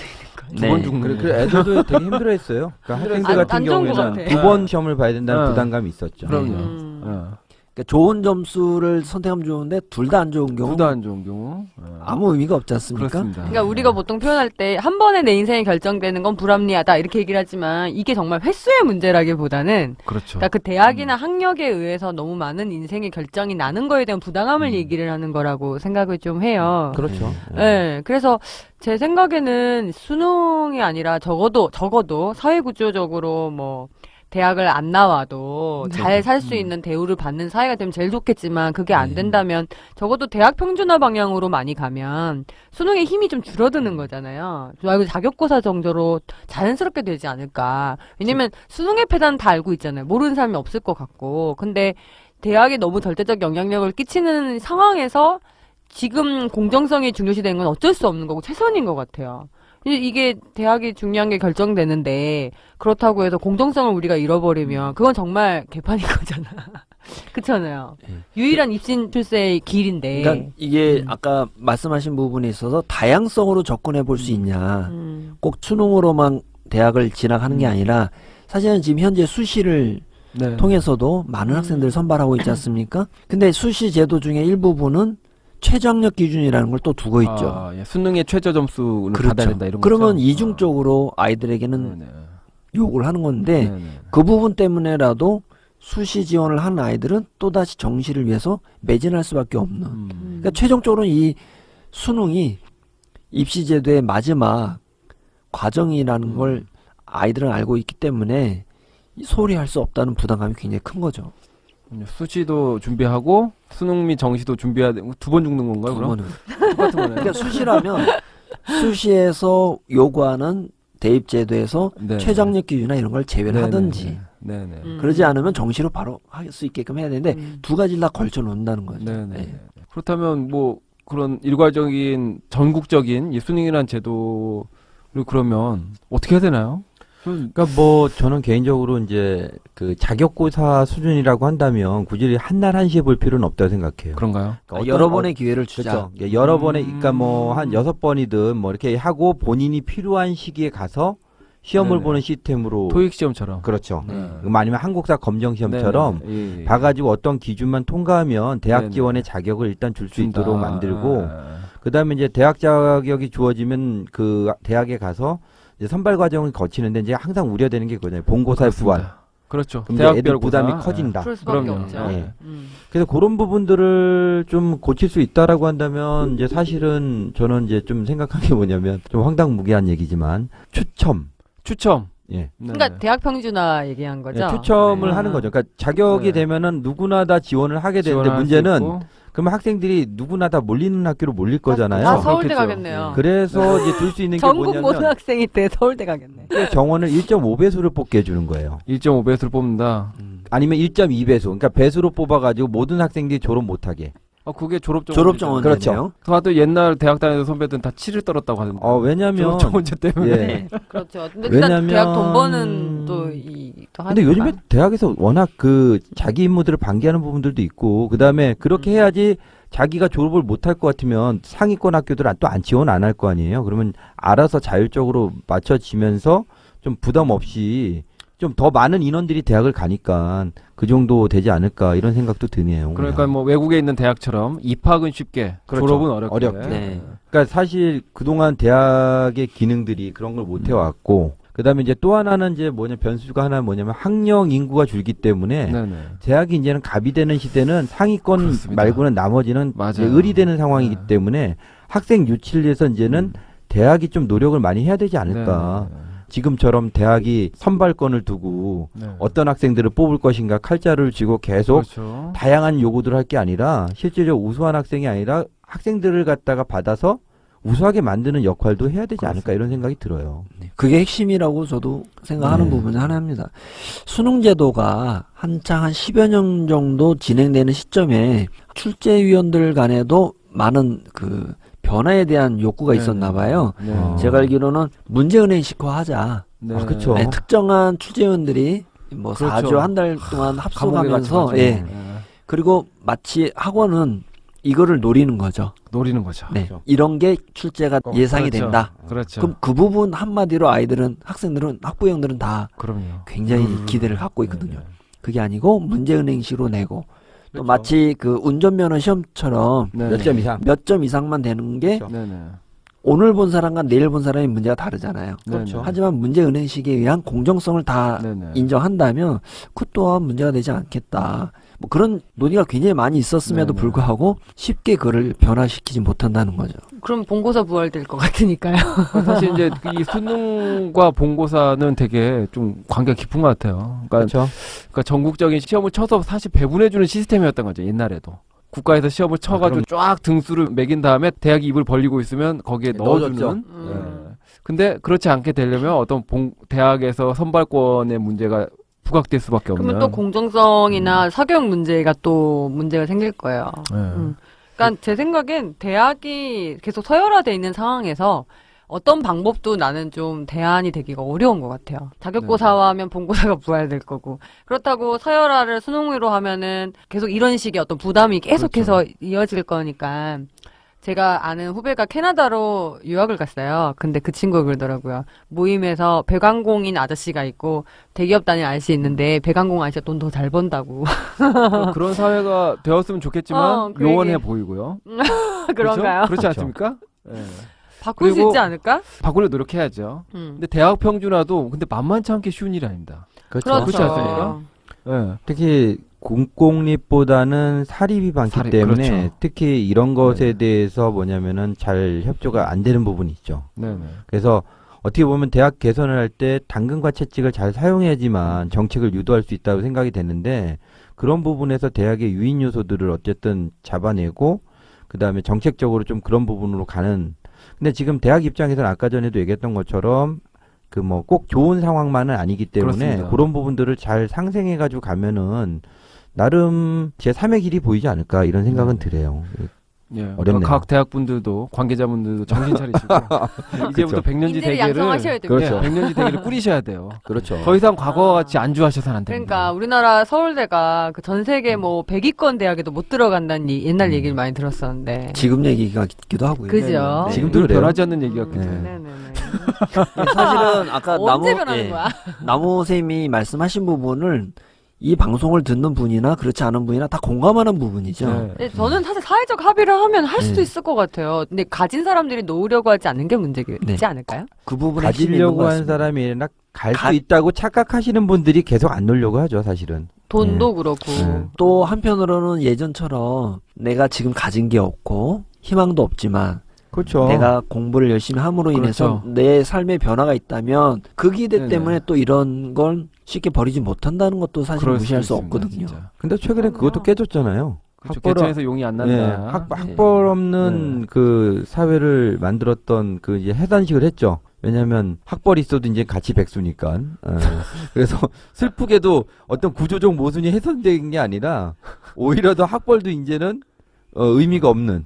두 번 죽는 그래, 그래 애들도 되게 힘들어했어요. 그러니까 학생들 안- 같은 안 좋은 것 경우에는 같아. 두 번 시험을 봐야 된다는 네. 부담감이 있었죠. 그럼요. 그러니까 좋은 점수를 선택하면 좋은데 둘 다 안 좋은 경우 둘 다 안 좋은 경우. 아무 의미가 없지 않습니까? 그렇습니다. 그러니까 우리가 보통 표현할 때 한 번에 내 인생이 결정되는 건 불합리하다 이렇게 얘기를 하지만 이게 정말 횟수의 문제라기보다는 그렇죠. 그러니까 그 대학이나 학력에 의해서 너무 많은 인생의 결정이 나는 거에 대한 부당함을 얘기를 하는 거라고 생각을 좀 해요. 그렇죠. 네, 그래서 제 생각에는 수능이 아니라 적어도 사회 구조적으로 뭐 대학을 안 나와도 잘 살 수 있는 대우를 받는 사회가 되면 제일 좋겠지만 그게 안 된다면 적어도 대학 평준화 방향으로 많이 가면 수능의 힘이 좀 줄어드는 거잖아요. 자격고사 정도로 자연스럽게 되지 않을까. 왜냐면 수능의 패단은 다 알고 있잖아요. 모르는 사람이 없을 것 같고. 근데 대학에 너무 절대적 영향력을 끼치는 상황에서 지금 공정성이 중요시되는 건 어쩔 수 없는 거고 최선인 것 같아요. 이게 대학이 중요한 게 결정되는데 그렇다고 해서 공정성을 우리가 잃어버리면 그건 정말 개판인 거잖아. 그렇잖아요. 유일한 입신 출세의 길인데. 그러니까 이게 아까 말씀하신 부분에 있어서 다양성으로 접근해 볼 수 있냐. 꼭 수능으로만 대학을 진학하는 게 아니라 사실은 지금 현재 수시를 네. 통해서도 많은 학생들을 선발하고 있지 않습니까? 근데 수시 제도 중에 일부분은 최저학력 기준이라는 걸 또 두고 있죠. 아, 예. 수능의 최저 점수는 그렇죠. 받아야 된다 이런 거죠. 그러면 이중적으로 아이들에게는 네네. 요구를 하는 건데 네네. 그 부분 때문에라도 수시 지원을 하는 아이들은 또다시 정시를 위해서 매진할 수밖에 없는. 그러니까 최종적으로 이 수능이 입시제도의 마지막 과정이라는 걸 아이들은 알고 있기 때문에 소홀히 할 수 없다는 부담감이 굉장히 큰 거죠. 수시도 준비하고 수능 및 정시도 준비해야 되고 두 번 죽는 건가요? 두 그럼 번은. 똑같은 거네요. 그러니까 수시라면 수시에서 요구하는 대입제도에서 네. 최장력 기준이나 이런 걸 제외를 네네. 하든지 네네. 그러지 않으면 정시로 바로 할 수 있게끔 해야 되는데 두 가지를 다 걸쳐 놓는다는 거죠. 네네. 네. 그렇다면 뭐 그런 일괄적인 전국적인 이 수능이라는 제도를 그러면 어떻게 해야 되나요? 그러니까 뭐 저는 개인적으로 이제 그 자격고사 수준이라고 한다면 굳이 한날 한시에 볼 필요는 없다고 생각해요. 그런가요? 그러니까 여러 번의 기회를 주자. 그렇죠. 예, 여러 번에 그러니까 뭐 한 6번이든 뭐 이렇게 하고 본인이 필요한 시기에 가서 시험을 네네. 보는 시스템으로 토익 시험처럼. 그렇죠. 네. 아니면 한국사 검정 시험처럼 네네. 예, 예. 봐가지고 어떤 기준만 통과하면 대학 네네. 지원의 자격을 일단 줄 수 준다. 있도록 만들고 아. 그다음에 이제 대학 자격이 주어지면 그 대학에 가서 이제 선발 과정을 거치는데 이제 항상 우려되는 게 그거잖아요. 본고사의 그렇습니다. 부활. 그렇죠. 그럼 이제 애들 대학별 부담이 고사. 커진다. 그럴 수밖에 그럼요. 없죠. 예. 음. 그래서 그런 부분들을 좀 고칠 수 있다라고 한다면 이제 사실은 저는 이제 좀 생각한 게 뭐냐면 좀 황당무계한 얘기지만 추첨. 예. 그러니까 대학 평준화 얘기한 거죠. 예, 추첨을 네. 하는 거죠. 그러니까 자격이 네. 되면은 누구나 다 지원을 하게 되는데 지원할 수 문제는 있고. 그러면 학생들이 누구나 다 몰리는 학교로 몰릴 거잖아요. 다 서울대 그렇겠죠. 가겠네요. 그래서 이제 둘 수 있는 게 전국 모든 뭐냐면 학생이 때 서울대 가겠네. 정원을 1.5배수를 뽑게 해주는 거예요. 1.5배수를 뽑는다. 아니면 1.2배수. 그러니까 배수로 뽑아가지고 모든 학생들이 졸업 못하게. 그게 졸업 졸업 정원 그렇죠. 되네요. 또 옛날 대학 다니던 선배들은 다 7을 떨었다고 하던데. 왜냐면 졸업 정원제 때문에. 예. 네. 그렇죠. 근데 일단 왜냐면- 대학 돈 버는 또 근데 요즘에 대학에서 워낙 그 자기 임무들을 방기하는 부분들도 있고 그다음에 그렇게 해야지 자기가 졸업을 못할 것 같으면 상위권 학교들은 또 안 지원 안 할 거 아니에요. 그러면 알아서 자율적으로 맞춰지면서 좀 부담 없이 좀 더 많은 인원들이 대학을 가니까 그 정도 되지 않을까 이런 생각도 드네요. 그러니까 뭐 외국에 있는 대학처럼 입학은 쉽게, 그렇죠. 졸업은 어렵게. 어렵게. 네. 그러니까 사실 그동안 대학의 기능들이 그런 걸 못 해왔고 그다음에 이제 또 하나는 이제 변수가 하나 뭐냐면 학령 인구가 줄기 때문에 네네. 대학이 이제는 갑이 되는 시대는 상위권 그렇습니다. 말고는 나머지는 맞아요. 이제 을이 되는 상황이기 네. 때문에 학생 유치를 위해서 이제는 대학이 좀 노력을 많이 해야 되지 않을까. 네네. 지금처럼 대학이 선발권을 두고 네. 어떤 학생들을 뽑을 것인가 칼자루를 쥐고 계속 그렇죠. 다양한 요구들을 할 게 아니라 실제적으로 우수한 학생이 아니라 학생들을 갖다가 받아서 우수하게 만드는 역할도 해야 되지 않을까 이런 생각이 들어요. 그게 핵심이라고 저도 생각하는 네. 부분이 하나입니다. 수능제도가 한창 한 10여 년 정도 진행되는 시점에 출제위원들 간에도 많은 그 변화에 대한 욕구가 있었나 봐요. 네. 제가 알기로는 문제은행식화 하자. 네. 아, 그쵸. 네, 특정한 출제위원들이 뭐 그렇죠. 4주 한 달 동안 감옥에 같이 합숙하면서 가죠. 예. 네. 그리고 마치 학원은 이거를 노리는 거죠. 노리는 거죠. 네. 그렇죠. 이런 게 출제가 예상이 그렇죠. 된다. 그렇죠. 그럼 그 부분 한마디로 아이들은 학생들은 학부형들은 다 그럼요. 굉장히 기대를 갖고 있거든요. 네. 그게 아니고 문제은행식으로 내고 또 그렇죠. 마치 그 운전면허 시험처럼 네. 몇 점 이상? 몇 점 이상만 되는 게 그렇죠. 네네. 오늘 본 사람과 내일 본 사람의 문제가 다르잖아요. 그렇죠. 하지만 문제은행식에 의한 공정성을 다 네네. 인정한다면 그 또한 문제가 되지 않겠다. 뭐 그런 논의가 굉장히 많이 있었음에도 네네. 불구하고 쉽게 그를 변화시키지 못한다는 거죠. 그럼 본고사 부활될 것 같으니까요. 사실 이제 이 수능과 본고사는 되게 좀 관계가 깊은 것 같아요. 그렇죠. 그러니까 전국적인 시험을 쳐서 사실 배분해주는 시스템이었던 거죠. 옛날에도. 국가에서 시험을 쳐가지고 쫙 등수를 매긴 다음에 대학이 입을 벌리고 있으면 거기에 넣어주는. 넣어줬죠. 예. 근데 그렇지 않게 되려면 어떤 대학에서 선발권의 문제가 부각될 수밖에 없는. 그러면 또 공정성이나 사교육 문제가 또 문제가 생길 거예요. 예. 그러니까 제 생각엔 대학이 계속 서열화돼 있는 상황에서 어떤 방법도 나는 좀 대안이 되기가 어려운 것 같아요. 자격고사와 하면 본고사가 부활될 거고 그렇다고 서열화를 수능으로 하면은 계속 이런 식의 어떤 부담이 계속해서 이어질 거니까 제가 아는 후배가 캐나다로 유학을 갔어요. 근데 그 친구가 그러더라고요. 모임에서 배관공인 아저씨가 있고 대기업 다니는 아저씨 있는데 배관공 아저씨가 돈 더 잘 번다고. 그런 사회가 되었으면 좋겠지만 그 요원해 얘기. 보이고요. 그런가요? 그렇지 그렇죠. 않습니까? 예. 바꿀 수 그리고- 있지 않을까? 바꾸려 노력해야죠. 근데 대학 평준화도 근데 만만치 않게 쉬운 일이 아닙니다. 그렇죠. 그렇지 않습니까? 예. 특히 공공립보다는 사립이 많기 사립, 때문에 그렇죠. 특히 이런 것에 네. 대해서 뭐냐면은 잘 협조가 안 되는 부분이 있죠. 네네. 그래서 어떻게 보면 대학 개선을 할 때 당근과 채찍을 잘 사용해야지만 정책을 유도할 수 있다고 생각이 되는데 그런 부분에서 대학의 유인 요소들을 어쨌든 잡아내고 그 다음에 정책적으로 좀 그런 부분으로 가는. 근데 지금 대학 입장에서는 아까 전에도 얘기했던 것처럼 그 뭐 꼭 좋은 상황만은 아니기 때문에 그렇습니다. 그런 부분들을 잘 상생해가지고 가면은 나름 제3의 길이 보이지 않을까 이런 생각은 드네요. 예. 어렵네요. 각 대학분들도 관계자분들도 정신 차리시고 이제부터 백년지 인재를 대계를 양성하셔야 됩니다. 그렇죠. 백년지 대계를 꾸리셔야 돼요. 그렇죠. 더 이상 과거와 같이 안주하셔서는 안 됩니다. 그러니까 우리나라 서울대가 그 전 세계 뭐 100위권 대학에도 못 들어간다는 옛날 얘기를 많이 들었었는데. 지금 얘기가 같기도 하고요. 그죠? 네. 지금도 늘 그래요. 변하지 않는 얘기 같기도 네. 해요. 네네네. 사실은 아까 언제 변하는 예, 거야? 나무쌤이 말씀하신 부분을 이 방송을 듣는 분이나 그렇지 않은 분이나 다 공감하는 부분이죠. 네. 근데 저는 사실 사회적 합의를 하면 할 수도 네. 있을 것 같아요. 근데 가진 사람들이 놓으려고 하지 않는 게 문제지 네. 않을까요? 그 부분에 핵심이 있는 것 가지려고 한 같습니다. 사람이 아니라 갈 수 있다고 착각하시는 분들이 계속 안 놀려고 하죠, 사실은. 돈도 그렇고. 또 한편으로는 예전처럼 내가 지금 가진 게 없고 희망도 없지만 그렇죠. 내가 공부를 열심히 함으로 인해서 그렇죠. 내 삶의 변화가 있다면 그 기대 네네. 때문에 또 이런 걸 쉽게 버리지 못한다는 것도 사실 그럴 무시할 수 있습니다, 없거든요. 진짜. 근데 최근에 그것도 깨졌잖아요. 그렇죠. 학벌 개천에서 용이 안 난다. 예, 학벌 없는 그 사회를 만들었던 그 이제 해단식을 했죠. 왜냐하면 학벌이 있어도 이제 같이 백수니까. 그래서 슬프게도 어떤 구조적 모순이 훼손된 게 아니라 오히려 더 학벌도 이제는 의미가 없는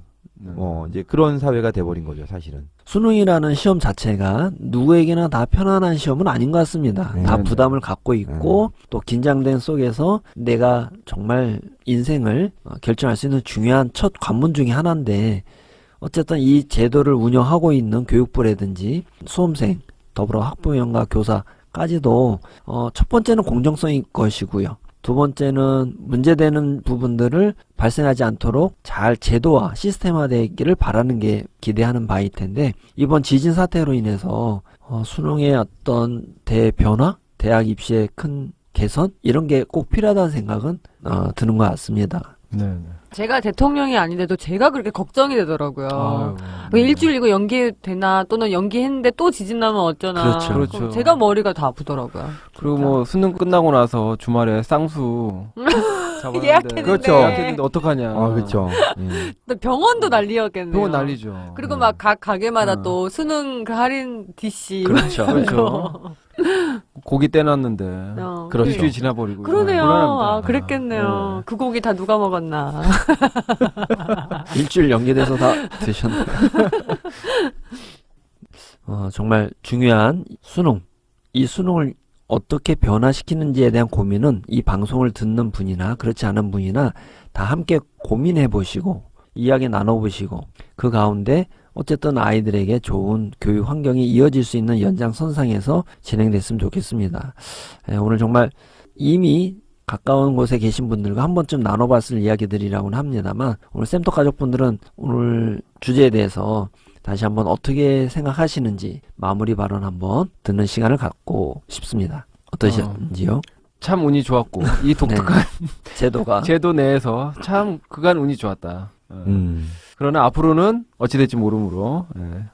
이제 그런 사회가 돼버린 거죠, 사실은. 수능이라는 시험 자체가 누구에게나 다 편안한 시험은 아닌 것 같습니다. 네, 다 네. 부담을 갖고 있고 또 긴장된 속에서 내가 정말 인생을 결정할 수 있는 중요한 첫 관문 중에 하나인데 어쨌든 이 제도를 운영하고 있는 교육부라든지 수험생, 더불어 학부모님과 교사까지도 첫 번째는 공정성일 것이고요. 두 번째는 문제되는 부분들을 발생하지 않도록 잘 제도화, 시스템화되기를 바라는 게 기대하는 바일 텐데 이번 지진 사태로 인해서 수능의 어떤 대변화, 대학 입시의 큰 개선 이런 게 꼭 필요하다는 생각은 드는 것 같습니다. 네. 제가 대통령이 아닌데도 제가 그렇게 걱정이 되더라고요. 왜 일주일 이거 연기되나 또는 연기했는데 또 지진 나면 어쩌나. 그렇죠. 그럼 그렇죠. 제가 머리가 다 아프더라고요. 그리고 뭐 수능 끝나고 나서 주말에 쌍수 잡았는데 예약했는데. 그렇죠. 예약했는데 어떡하냐. 그렇죠. 또 병원도 난리였겠네요. 병원 난리죠. 그리고 막 각 가게마다 어. 또 수능 그 할인 DC. 그렇죠. 그렇죠. 고기 떼놨는데 그렇죠. 일주일 지나버리고. 그러네요. 곤란합니다. 아, 그랬겠네요. 네. 그 고기 다 누가 먹었나. 일주일 연계돼서 다 드셨나요? 정말 중요한 수능. 이 수능을 어떻게 변화시키는지에 대한 고민은 이 방송을 듣는 분이나 그렇지 않은 분이나 다 함께 고민해 보시고 이야기 나눠보시고 그 가운데 어쨌든 아이들에게 좋은 교육 환경이 이어질 수 있는 연장선상에서 진행됐으면 좋겠습니다. 오늘 정말 이미 가까운 곳에 계신 분들과 한 번쯤 나눠봤을 이야기들이라고는 합니다만 오늘 쌤터 가족분들은 오늘 주제에 대해서 다시 한번 어떻게 생각하시는지 마무리 발언 한번 듣는 시간을 갖고 싶습니다. 어떠셨는지요? 참 운이 좋았고 이 독특한 제도가 제도 내에서 참 그간 운이 좋았다. 그러나 앞으로는 어찌 될지 모르므로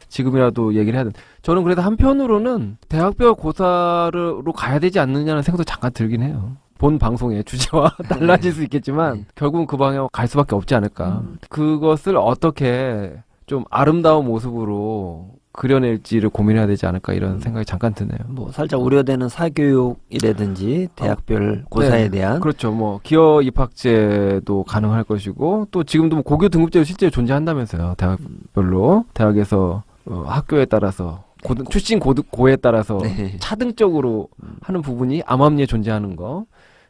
지금이라도 얘기를 해야 된다. 저는 그래도 한편으로는 대학별 고사로 가야 되지 않느냐는 생각도 잠깐 들긴 해요. 본 방송의 주제와 달라질 수 있겠지만 결국은 그 방향으로 갈 수밖에 없지 않을까. 그것을 어떻게 좀 아름다운 모습으로 그려낼지를 고민해야 되지 않을까 이런 생각이 잠깐 드네요. 뭐 살짝 우려되는 사교육이라든지 대학별 고사에 네. 대한 그렇죠. 뭐 기여 입학제도 가능할 것이고 또 지금도 뭐 고교 등급제도 실제로 존재한다면서요. 대학별로 대학에서 학교에 따라서 출신 고에 따라서 네. 차등적으로 하는 부분이 암암리에 존재하는 거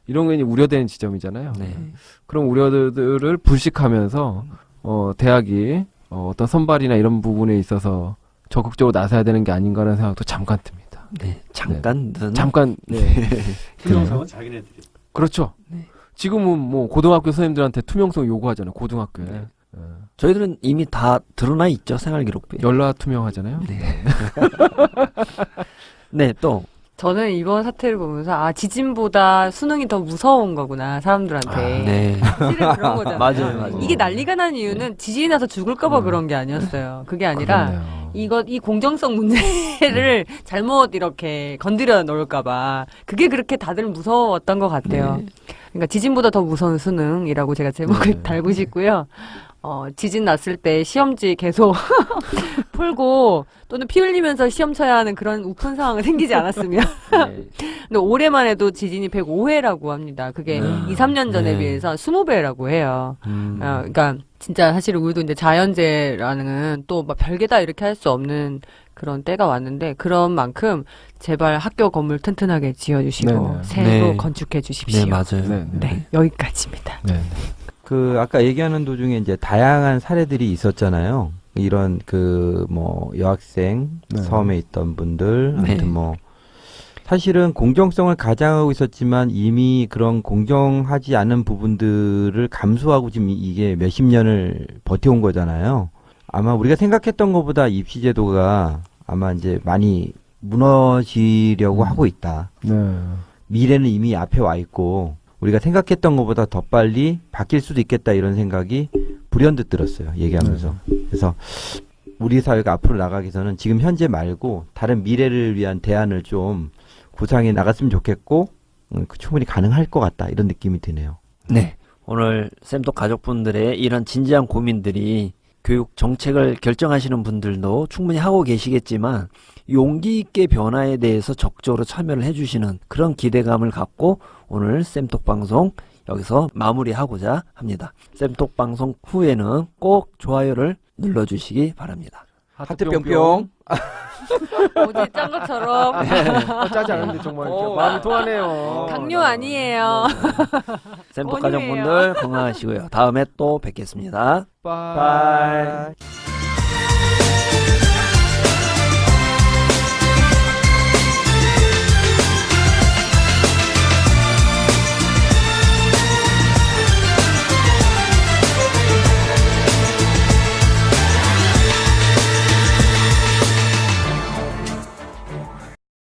이런 게 이제 우려되는 지점이잖아요. 네. 그런 우려들을 불식하면서 대학이 어떤 선발이나 이런 부분에 있어서 적극적으로 나서야 되는 게 아닌가라는 생각도 잠깐 듭니다. 네, 잠깐 든 잠깐 투명성은 자기네들이. 그렇죠. 지금은 뭐 고등학교 선생님들한테 투명성 요구하잖아요. 고등학교에. 저희들은 이미 다 드러나 있죠, 생활기록부에. 연락 투명하잖아요. 네. 네, 또. 저는 이번 사태를 보면서 지진보다 수능이 더 무서운 거구나 사람들한테. 네. 사실은 그런 거잖아요. 맞아요. 이게 난리가 난 이유는 지진이 나서 죽을까봐 그런 게 아니었어요. 그게 아니라 그렇네요. 이 공정성 문제를 잘못 이렇게 건드려 놓을까봐 그게 그렇게 다들 무서웠던 것 같아요. 네. 그러니까 지진보다 더 무서운 수능이라고 제가 제목을 네. 달고 싶고요. 지진 났을 때 시험지 계속 풀고 또는 피 흘리면서 시험 쳐야 하는 그런 우픈 상황이 생기지 않았으면. 네. 근데 올해만 해도 지진이 105회라고 합니다. 그게 2, 3년 전에 네. 비해서 20배라고 해요. 그러니까 진짜 사실 우리도 이제 자연재해라는 또 막 별개다 이렇게 할 수 없는 그런 때가 왔는데 그런 만큼 제발 학교 건물 튼튼하게 지어주시고 네네. 새로 네. 건축해 주십시오. 네, 맞아요. 네, 네, 여기까지입니다. 네. 그 아까 얘기하는 도중에 이제 다양한 사례들이 있었잖아요. 이런 그 뭐 여학생 네. 섬에 있던 분들 네. 아무튼 뭐 사실은 공정성을 가장하고 있었지만 이미 그런 공정하지 않은 부분들을 감수하고 지금 이게 몇십 년을 버텨온 거잖아요. 아마 우리가 생각했던 것보다 입시제도가 아마 이제 많이 무너지려고 하고 있다. 네. 미래는 이미 앞에 와 있고 우리가 생각했던 것보다 더 빨리 바뀔 수도 있겠다 이런 생각이 불현듯 들었어요. 얘기하면서. 그래서 우리 사회가 앞으로 나가기 위해서는 지금 현재 말고 다른 미래를 위한 대안을 좀 구상해 나갔으면 좋겠고 충분히 가능할 것 같다 이런 느낌이 드네요. 네. 오늘 쌤독 가족분들의 이런 진지한 고민들이 교육 정책을 결정하시는 분들도 충분히 하고 계시겠지만 용기 있게 변화에 대해서 적극적으로 참여를 해주시는 그런 기대감을 갖고 오늘 쌤독 방송 여기서 마무리하고자 합니다. 쌤독 방송 후에는 꼭 좋아요를 눌러주시기 바랍니다. 하트 뿅뿅. 어디 짠 것처럼 짜지 않은데 정말 이렇게 어. 마음이 통하네요. 강요 아니에요. 쌤독 원유예요. 가족분들 건강하시고요. 다음에 또 뵙겠습니다. 빠이. 바이.